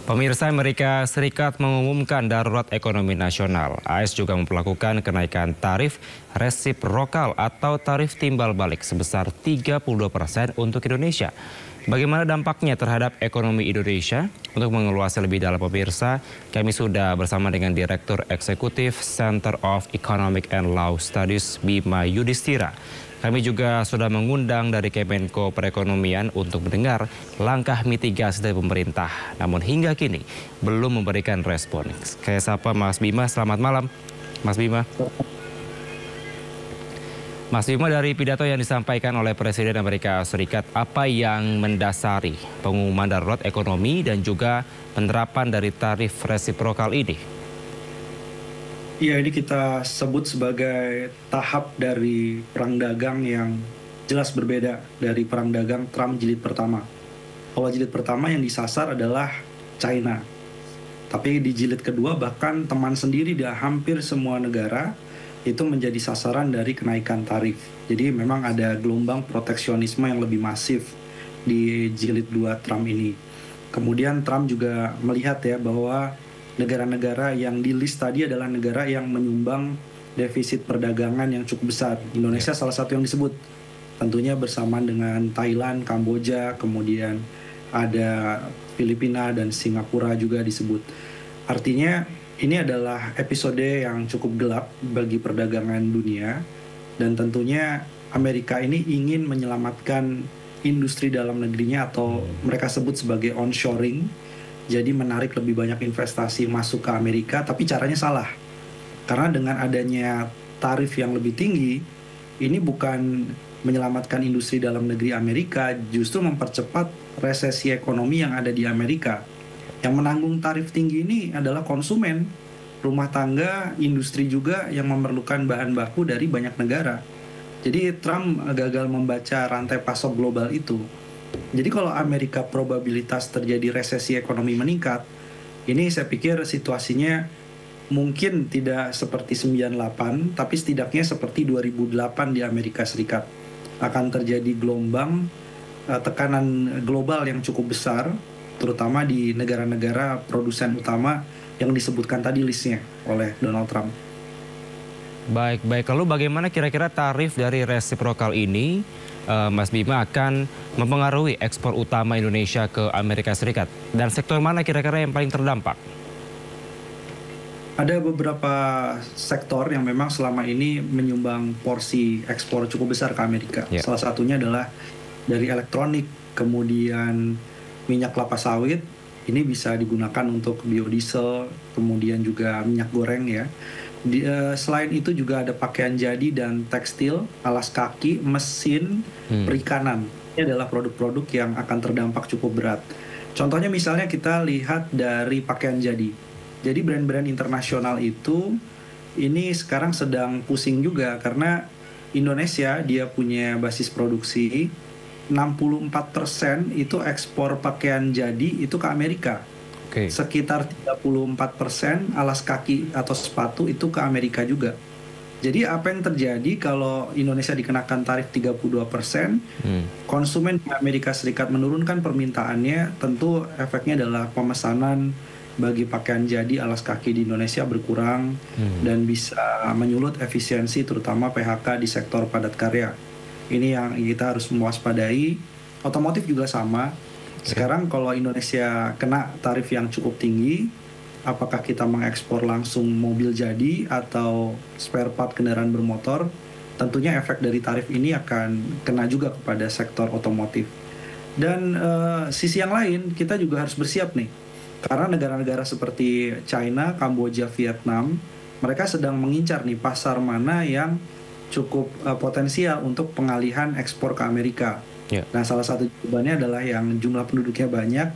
Pemirsa, Amerika Serikat mengumumkan darurat ekonomi nasional. AS juga memperlakukan kenaikan tarif resiprokal atau tarif timbal balik sebesar 32% untuk Indonesia. Bagaimana dampaknya terhadap ekonomi Indonesia? Untuk mengulasnya lebih dalam, pemirsa, kami sudah bersama dengan Direktur Eksekutif Center of Economic and Law Studies, Bima Yudhistira. Kami juga sudah mengundang dari Kemenko Perekonomian untuk mendengar langkah mitigasi dari pemerintah. Namun hingga kini belum memberikan respon. Saya sapa Mas Bima, selamat malam. Mas Bima. Mas Bima, dari pidato yang disampaikan oleh Presiden Amerika Serikat, apa yang mendasari pengumuman darurat ekonomi dan juga penerapan dari tarif resiprokal ini? Iya, ini kita sebut sebagai tahap dari perang dagang yang jelas berbeda dari perang dagang Trump jilid pertama. Kalau jilid pertama yang disasar adalah China. Tapi di jilid kedua bahkan teman sendiri di hampir semua negara itu menjadi sasaran dari kenaikan tarif. Jadi memang ada gelombang proteksionisme yang lebih masif di jilid 2 Trump ini. Kemudian Trump juga melihat ya bahwa negara-negara yang di list tadi adalah negara yang menyumbang defisit perdagangan yang cukup besar. Indonesia salah satu yang disebut, tentunya bersamaan dengan Thailand, Kamboja, kemudian ada Filipina dan Singapura juga disebut. Artinya ini adalah episode yang cukup gelap bagi perdagangan dunia, dan tentunya Amerika ini ingin menyelamatkan industri dalam negerinya atau mereka sebut sebagai onshoring. Jadi menarik lebih banyak investasi masuk ke Amerika, tapi caranya salah. Karena dengan adanya tarif yang lebih tinggi, ini bukan menyelamatkan industri dalam negeri Amerika, justru mempercepat resesi ekonomi yang ada di Amerika. Yang menanggung tarif tinggi ini adalah konsumen, rumah tangga, industri juga yang memerlukan bahan baku dari banyak negara. Jadi Trump gagal membaca rantai pasok global itu. Jadi kalau Amerika probabilitas terjadi resesi ekonomi meningkat, ini saya pikir situasinya mungkin tidak seperti 98, tapi setidaknya seperti 2008 di Amerika Serikat. Akan terjadi gelombang tekanan global yang cukup besar, terutama di negara-negara produsen utama yang disebutkan tadi listnya oleh Donald Trump. Baik. Lalu bagaimana kira-kira tarif dari resiprokal ini, Mas Bima, akan mempengaruhi ekspor utama Indonesia ke Amerika Serikat? Dan sektor mana kira-kira yang paling terdampak? Ada beberapa sektor yang memang selama ini menyumbang porsi ekspor cukup besar ke Amerika. Yeah. Salah satunya adalah dari elektronik, kemudian minyak kelapa sawit. Ini bisa digunakan untuk biodiesel, kemudian juga minyak goreng ya. Selain itu juga ada pakaian jadi dan tekstil, alas kaki, mesin, perikanan. Ini adalah produk-produk yang akan terdampak cukup berat. Contohnya misalnya kita lihat dari pakaian jadi. Jadi brand-brand internasional itu ini sekarang sedang pusing juga karena Indonesia dia punya basis produksi 64% itu ekspor pakaian jadi itu ke Amerika. Sekitar 34% alas kaki atau sepatu itu ke Amerika juga. Jadi apa yang terjadi kalau Indonesia dikenakan tarif 32%, konsumen di Amerika Serikat menurunkan permintaannya, tentu efeknya adalah pemesanan bagi pakaian jadi alas kaki di Indonesia berkurang dan bisa menyulut efisiensi terutama PHK di sektor padat karya. Ini yang kita harus mewaspadai. Otomotif juga sama. Sekarang kalau Indonesia kena tarif yang cukup tinggi, apakah kita mengekspor langsung mobil jadi atau spare part kendaraan bermotor? Tentunya efek dari tarif ini akan kena juga kepada sektor otomotif. Dan sisi yang lain, kita juga harus bersiap nih. Karena negara-negara seperti China, Kamboja, Vietnam, mereka sedang mengincar nih pasar mana yang cukup potensial untuk pengalihan ekspor ke Amerika. Yeah. Nah, salah satu jawabannya adalah yang jumlah penduduknya banyak,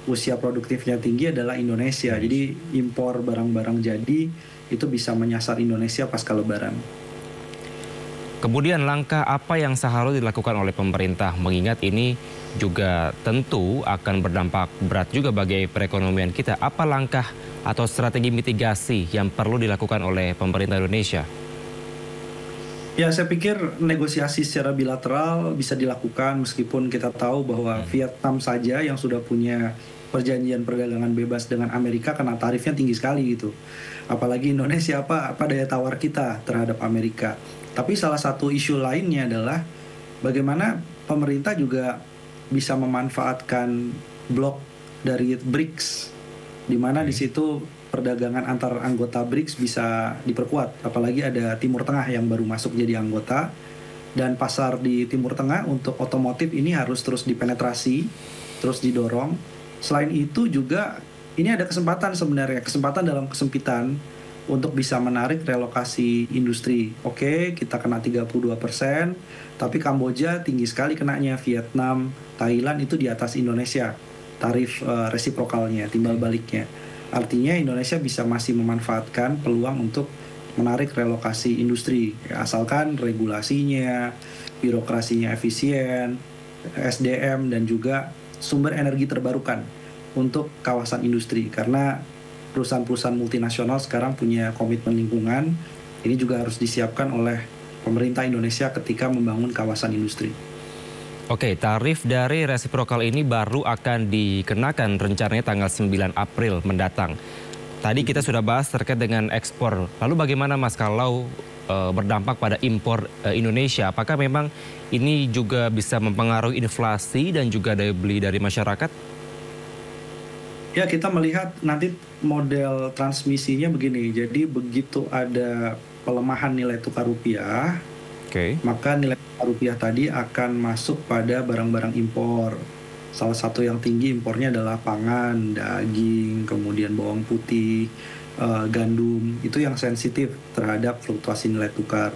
usia produktifnya tinggi adalah Indonesia. Jadi impor barang-barang jadi itu bisa menyasar Indonesia pasca Lebaran. Kemudian langkah apa yang seharusnya dilakukan oleh pemerintah, mengingat ini juga tentu akan berdampak berat juga bagi perekonomian kita. Apa langkah atau strategi mitigasi yang perlu dilakukan oleh pemerintah Indonesia? Ya, saya pikir negosiasi secara bilateral bisa dilakukan meskipun kita tahu bahwa Vietnam saja yang sudah punya perjanjian perdagangan bebas dengan Amerika karena tarifnya tinggi sekali gitu. Apalagi Indonesia apa daya tawar kita terhadap Amerika. Tapi salah satu isu lainnya adalah bagaimana pemerintah juga bisa memanfaatkan blok dari BRICS, di mana di situ perdagangan antar anggota BRICS bisa diperkuat. Apalagi ada Timur Tengah yang baru masuk jadi anggota, dan pasar di Timur Tengah untuk otomotif ini harus terus dipenetrasi, terus didorong. Selain itu juga ini ada kesempatan sebenarnya, kesempatan dalam kesempitan untuk bisa menarik relokasi industri. Oke, kita kena 32%, tapi Kamboja tinggi sekali kenanya, Vietnam, Thailand itu di atas Indonesia, tarif resiprokalnya, timbal baliknya. Artinya Indonesia bisa masih memanfaatkan peluang untuk menarik relokasi industri, asalkan regulasinya, birokrasinya efisien, SDM, dan juga sumber energi terbarukan untuk kawasan industri. Karena perusahaan-perusahaan multinasional sekarang punya komitmen lingkungan, ini juga harus disiapkan oleh pemerintah Indonesia ketika membangun kawasan industri. Oke, tarif dari resiprokal ini baru akan dikenakan rencananya tanggal 9 April mendatang. Tadi kita sudah bahas terkait dengan ekspor. Lalu bagaimana Mas kalau berdampak pada impor Indonesia? Apakah memang ini juga bisa mempengaruhi inflasi dan juga daya beli dari masyarakat? Ya, kita melihat nanti model transmisinya begini. Jadi begitu ada pelemahan nilai tukar rupiah, maka nilai tukar rupiah tadi akan masuk pada barang-barang impor. Salah satu yang tinggi impornya adalah pangan, daging, kemudian bawang putih, gandum. Itu yang sensitif terhadap fluktuasi nilai tukar.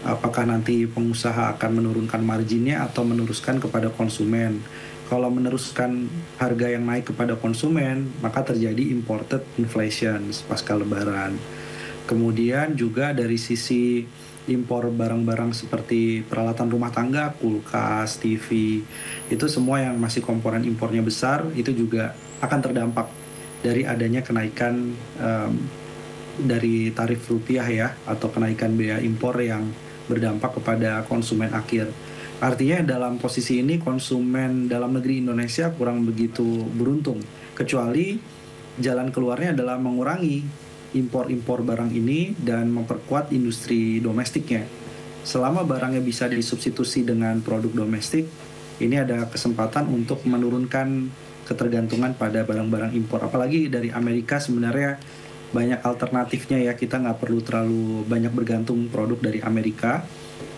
Apakah nanti pengusaha akan menurunkan marginnya atau meneruskan kepada konsumen? Kalau meneruskan harga yang naik kepada konsumen, maka terjadi imported inflation pasca lebaran. Kemudian juga dari sisi impor barang-barang seperti peralatan rumah tangga, kulkas, TV, itu semua yang masih komponen impornya besar, itu juga akan terdampak dari adanya kenaikan dari tarif rupiah ya, atau kenaikan biaya impor yang berdampak kepada konsumen akhir. Artinya dalam posisi ini konsumen dalam negeri Indonesia kurang begitu beruntung, kecuali jalan keluarnya adalah mengurangi impor-impor barang ini dan memperkuat industri domestiknya. Selama barangnya bisa disubstitusi dengan produk domestik, ini ada kesempatan untuk menurunkan ketergantungan pada barang-barang impor. Apalagi dari Amerika sebenarnya banyak alternatifnya ya, kita nggak perlu terlalu banyak bergantung produk dari Amerika.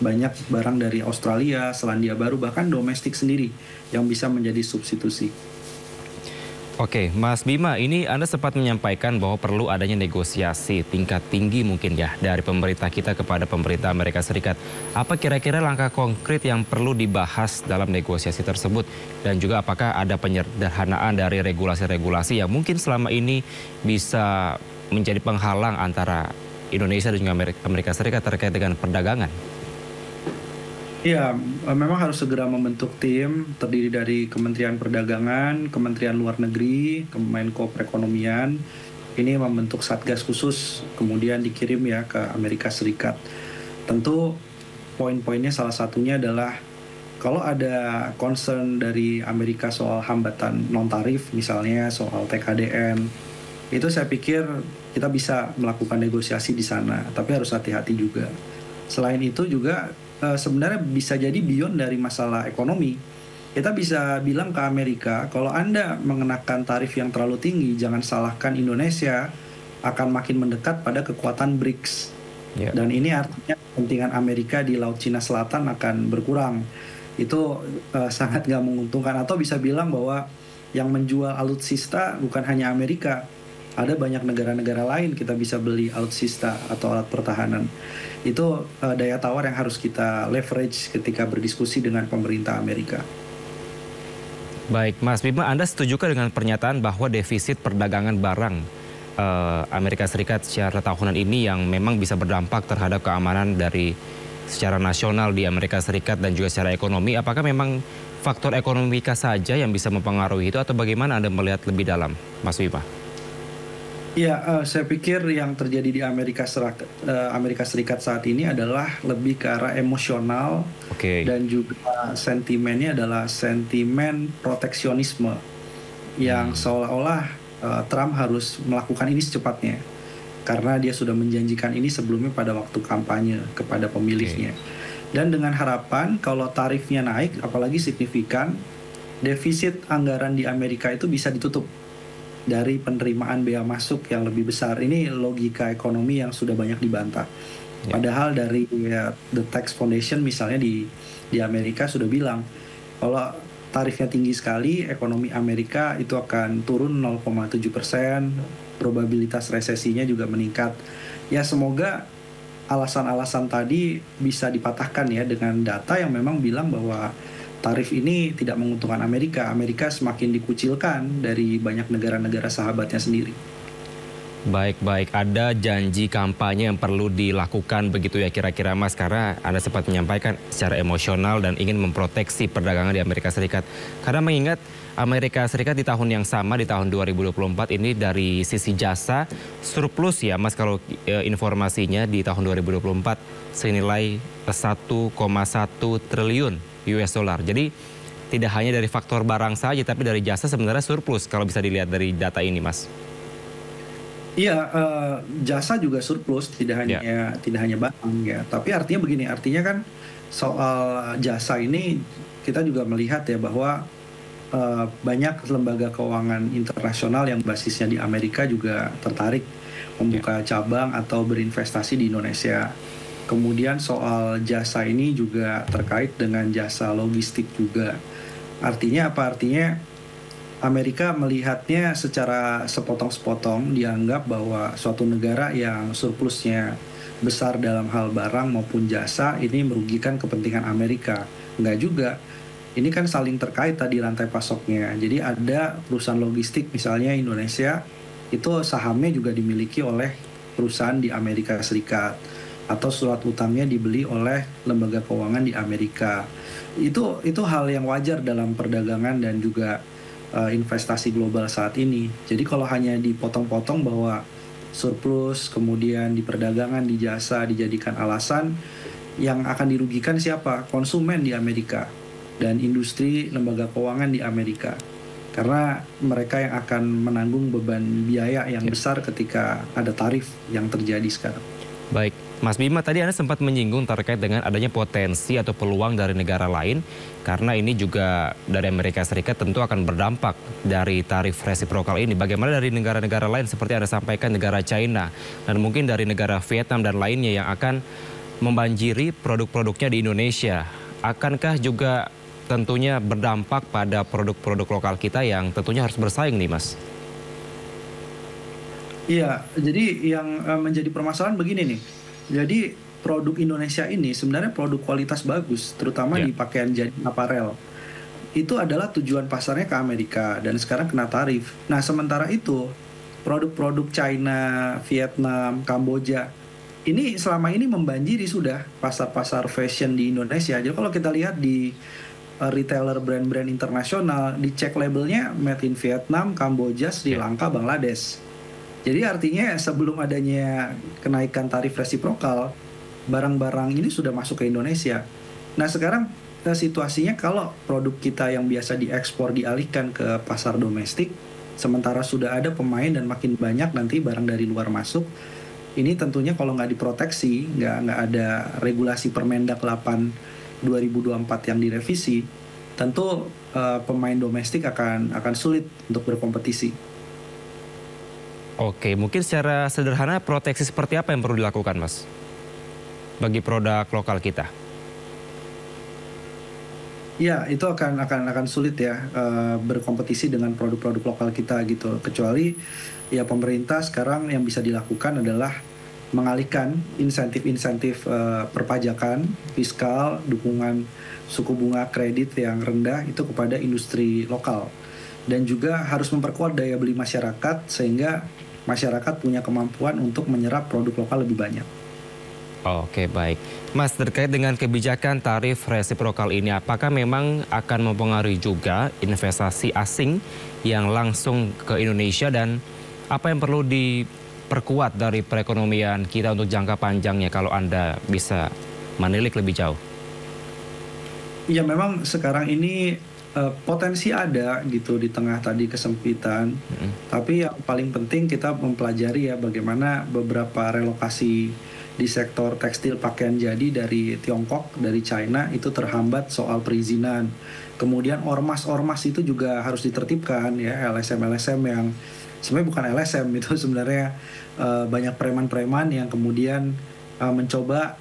Banyak barang dari Australia, Selandia Baru, bahkan domestik sendiri yang bisa menjadi substitusi. Oke, Mas Bima, ini Anda sempat menyampaikan bahwa perlu adanya negosiasi tingkat tinggi mungkin ya dari pemerintah kita kepada pemerintah Amerika Serikat. Apa kira-kira langkah konkret yang perlu dibahas dalam negosiasi tersebut? Dan juga apakah ada penyederhanaan dari regulasi-regulasi yang mungkin selama ini bisa menjadi penghalang antara Indonesia dan juga Amerika Serikat terkait dengan perdagangan? Ya, memang harus segera membentuk tim terdiri dari Kementerian Perdagangan, Kementerian Luar Negeri, Kemenko Perekonomian. Ini membentuk satgas khusus, kemudian dikirim ya ke Amerika Serikat. Tentu poin-poinnya salah satunya adalah kalau ada concern dari Amerika soal hambatan non-tarif, misalnya soal TKDN, itu saya pikir kita bisa melakukan negosiasi di sana, tapi harus hati-hati juga. Selain itu juga sebenarnya bisa jadi beyond dari masalah ekonomi. Kita bisa bilang ke Amerika, kalau Anda mengenakan tarif yang terlalu tinggi, jangan salahkan Indonesia akan makin mendekat pada kekuatan BRICS. Dan ini artinya kepentingan Amerika di Laut Cina Selatan akan berkurang. Itu sangat nggak menguntungkan. Atau bisa bilang bahwa yang menjual alutsista bukan hanya Amerika. Ada banyak negara-negara lain kita bisa beli alutsista atau alat pertahanan. Itu daya tawar yang harus kita leverage ketika berdiskusi dengan pemerintah Amerika. Baik, Mas Bima, Anda setujukah dengan pernyataan bahwa defisit perdagangan barang Amerika Serikat secara tahunan ini yang memang bisa berdampak terhadap keamanan dari secara nasional di Amerika Serikat dan juga secara ekonomi? Apakah memang faktor ekonomika saja yang bisa mempengaruhi itu atau bagaimana Anda melihat lebih dalam, Mas Bima? Ya, saya pikir yang terjadi di Amerika Serikat saat ini adalah lebih ke arah emosional, dan juga sentimennya adalah sentimen proteksionisme. yang seolah-olah Trump harus melakukan ini secepatnya. Karena dia sudah menjanjikan ini sebelumnya pada waktu kampanye kepada pemilihnya. Dan dengan harapan kalau tarifnya naik, apalagi signifikan, defisit anggaran di Amerika itu bisa ditutup dari penerimaan bea masuk yang lebih besar. Ini logika ekonomi yang sudah banyak dibantah. Padahal dari The Tax Foundation misalnya di Amerika sudah bilang kalau tarifnya tinggi sekali, ekonomi Amerika itu akan turun 0,7%, probabilitas resesinya juga meningkat. Ya semoga alasan-alasan tadi bisa dipatahkan ya dengan data yang memang bilang bahwa tarif ini tidak menguntungkan Amerika. Amerika semakin dikucilkan dari banyak negara-negara sahabatnya sendiri. Baik-baik, ada janji kampanye yang perlu dilakukan begitu ya kira-kira Mas, karena Anda sempat menyampaikan secara emosional dan ingin memproteksi perdagangan di Amerika Serikat. Karena mengingat Amerika Serikat di tahun yang sama, di tahun 2024 ini dari sisi jasa surplus ya Mas, kalau informasinya di tahun 2024 senilai 1,1 triliun US dollar. Jadi tidak hanya dari faktor barang saja, tapi dari jasa sebenarnya surplus kalau bisa dilihat dari data ini Mas. Iya, jasa juga surplus, tidak hanya barang ya. Tapi artinya begini, artinya kan soal jasa ini kita juga melihat ya bahwa banyak lembaga keuangan internasional yang basisnya di Amerika juga tertarik membuka cabang atau berinvestasi di Indonesia. Kemudian soal jasa ini juga terkait dengan jasa logistik juga. Artinya apa? Artinya Amerika melihatnya secara sepotong-sepotong, dianggap bahwa suatu negara yang surplusnya besar dalam hal barang maupun jasa ini merugikan kepentingan Amerika. Enggak juga. Ini kan saling terkait tadi rantai pasoknya. Jadi ada perusahaan logistik misalnya Indonesia, itu sahamnya juga dimiliki oleh perusahaan di Amerika Serikat. Atau surat utangnya dibeli oleh lembaga keuangan di Amerika. Itu hal yang wajar dalam perdagangan dan juga investasi global saat ini. Jadi kalau hanya dipotong-potong bahwa surplus, kemudian di perdagangan, di jasa dijadikan alasan, yang akan dirugikan siapa? Konsumen di Amerika dan industri lembaga keuangan di Amerika. Karena mereka yang akan menanggung beban biaya yang besar ketika ada tarif yang terjadi sekarang. Baik, Mas Bima, tadi Anda sempat menyinggung terkait dengan adanya potensi atau peluang dari negara lain, karena ini juga dari Amerika Serikat tentu akan berdampak dari tarif resiprokal ini. Bagaimana dari negara-negara lain seperti Anda sampaikan, negara China, dan mungkin dari negara Vietnam dan lainnya yang akan membanjiri produk-produknya di Indonesia. Akankah juga tentunya berdampak pada produk-produk lokal kita yang tentunya harus bersaing nih, Mas? Iya, jadi yang menjadi permasalahan begini nih. Jadi produk Indonesia ini sebenarnya produk kualitas bagus, terutama di pakaian jadi aparel. Itu adalah tujuan pasarnya ke Amerika dan sekarang kena tarif. Nah, sementara itu produk-produk China, Vietnam, Kamboja ini selama ini membanjiri sudah pasar-pasar fashion di Indonesia. Jadi kalau kita lihat di retailer brand-brand internasional, dicek labelnya made in Vietnam, Kamboja, Sri Lanka, Bangladesh. Jadi artinya sebelum adanya kenaikan tarif resiprokal, barang-barang ini sudah masuk ke Indonesia. Nah sekarang situasinya kalau produk kita yang biasa diekspor dialihkan ke pasar domestik, sementara sudah ada pemain dan makin banyak nanti barang dari luar masuk, ini tentunya kalau nggak diproteksi, nggak ada regulasi Permendak 8 2024 yang direvisi, tentu pemain domestik akan sulit untuk berkompetisi. Oke, mungkin secara sederhana proteksi seperti apa yang perlu dilakukan, Mas? Bagi produk lokal kita. Ya, itu akan sulit ya berkompetisi dengan produk-produk lokal kita gitu. Kecuali ya pemerintah sekarang yang bisa dilakukan adalah mengalihkan insentif-insentif perpajakan, fiskal, dukungan suku bunga kredit yang rendah itu kepada industri lokal. Dan juga harus memperkuat daya beli masyarakat sehingga masyarakat punya kemampuan untuk menyerap produk lokal lebih banyak. Oke, baik. Mas, terkait dengan kebijakan tarif resiprokal ini, apakah memang akan mempengaruhi juga investasi asing yang langsung ke Indonesia dan apa yang perlu diperkuat dari perekonomian kita untuk jangka panjangnya kalau Anda bisa menilik lebih jauh? Ya memang sekarang ini potensi ada gitu di tengah tadi kesempitan, tapi yang paling penting kita mempelajari ya bagaimana beberapa relokasi di sektor tekstil pakaian jadi dari Tiongkok, dari China itu terhambat soal perizinan. Kemudian ormas-ormas itu juga harus ditertibkan ya, LSM-LSM yang sebenarnya bukan LSM itu sebenarnya banyak preman-preman yang kemudian mencoba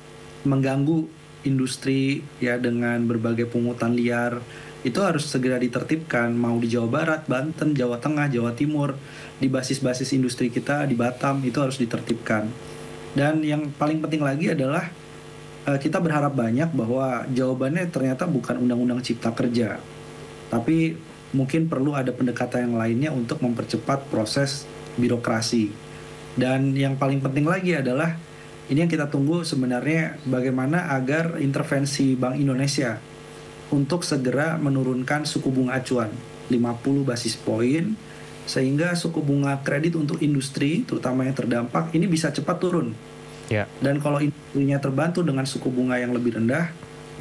mengganggu industri ya dengan berbagai pungutan liar. Itu harus segera ditertibkan, mau di Jawa Barat, Banten, Jawa Tengah, Jawa Timur, di basis-basis industri kita di Batam itu harus ditertibkan. Dan yang paling penting lagi adalah kita berharap banyak bahwa jawabannya ternyata bukan Undang-Undang Cipta Kerja, tapi mungkin perlu ada pendekatan yang lainnya untuk mempercepat proses birokrasi. Dan yang paling penting lagi adalah ini yang kita tunggu sebenarnya bagaimana agar intervensi Bank Indonesia untuk segera menurunkan suku bunga acuan 50 basis poin sehingga suku bunga kredit untuk industri terutama yang terdampak ini bisa cepat turun. Ya. Dan kalau industrinya terbantu dengan suku bunga yang lebih rendah,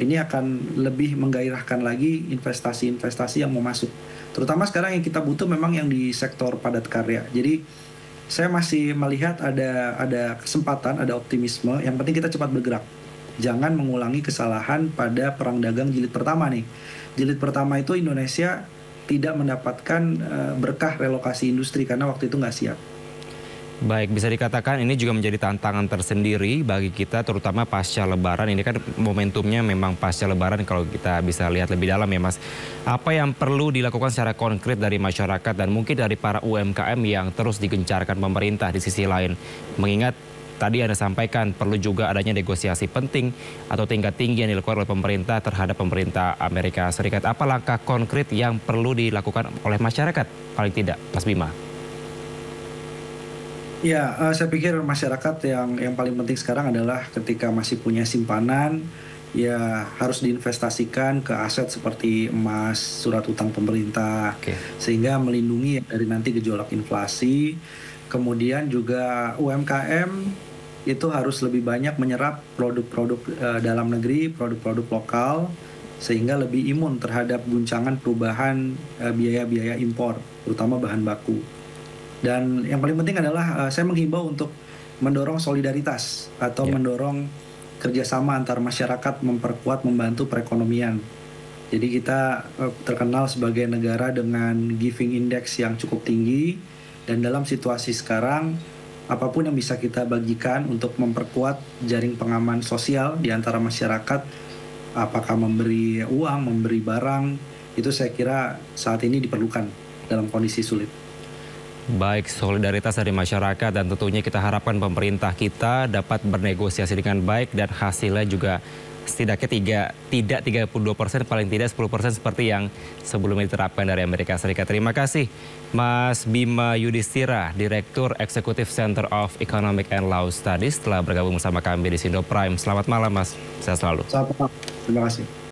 ini akan lebih menggairahkan lagi investasi-investasi yang mau masuk. Terutama sekarang yang kita butuh memang yang di sektor padat karya. Jadi saya masih melihat ada kesempatan, ada optimisme. Yang penting kita cepat bergerak. Jangan mengulangi kesalahan pada perang dagang jilid pertama nih. Jilid pertama itu Indonesia tidak mendapatkan berkah relokasi industri karena waktu itu nggak siap. Baik, bisa dikatakan ini juga menjadi tantangan tersendiri bagi kita terutama pasca Lebaran. Ini kan momentumnya memang pasca Lebaran kalau kita bisa lihat lebih dalam ya Mas. Apa yang perlu dilakukan secara konkret dari masyarakat dan mungkin dari para UMKM yang terus digencarkan pemerintah di sisi lain? Mengingat tadi Anda sampaikan perlu juga adanya negosiasi penting atau tingkat tinggi yang dilakukan oleh pemerintah terhadap pemerintah Amerika Serikat. Apa langkah konkret yang perlu dilakukan oleh masyarakat paling tidak, Mas Bima? Ya, saya pikir masyarakat yang paling penting sekarang adalah ketika masih punya simpanan, ya harus diinvestasikan ke aset seperti emas, surat utang pemerintah, sehingga melindungi dari nanti gejolak inflasi. Kemudian juga UMKM itu harus lebih banyak menyerap produk-produk dalam negeri, produk-produk lokal, sehingga lebih imun terhadap guncangan perubahan biaya-biaya impor, terutama bahan baku. Dan yang paling penting adalah saya menghimbau untuk mendorong solidaritas atau mendorong kerjasama antar masyarakat memperkuat membantu perekonomian. Jadi kita terkenal sebagai negara dengan giving index yang cukup tinggi dan dalam situasi sekarang apapun yang bisa kita bagikan untuk memperkuat jaring pengaman sosial di antara masyarakat, apakah memberi uang, memberi barang, itu saya kira saat ini diperlukan dalam kondisi sulit. Baik, solidaritas dari masyarakat dan tentunya kita harapkan pemerintah kita dapat bernegosiasi dengan baik dan hasilnya juga setidaknya tidak 32%, paling tidak 10% seperti yang sebelumnya diterapkan dari Amerika Serikat. Terima kasih Mas Bima Yudhistira, Direktur Eksekutif Center of Economic and Law Studies telah bergabung bersama kami di Sindo Prime. Selamat malam Mas, sehat selalu. Selamat malam, terima kasih.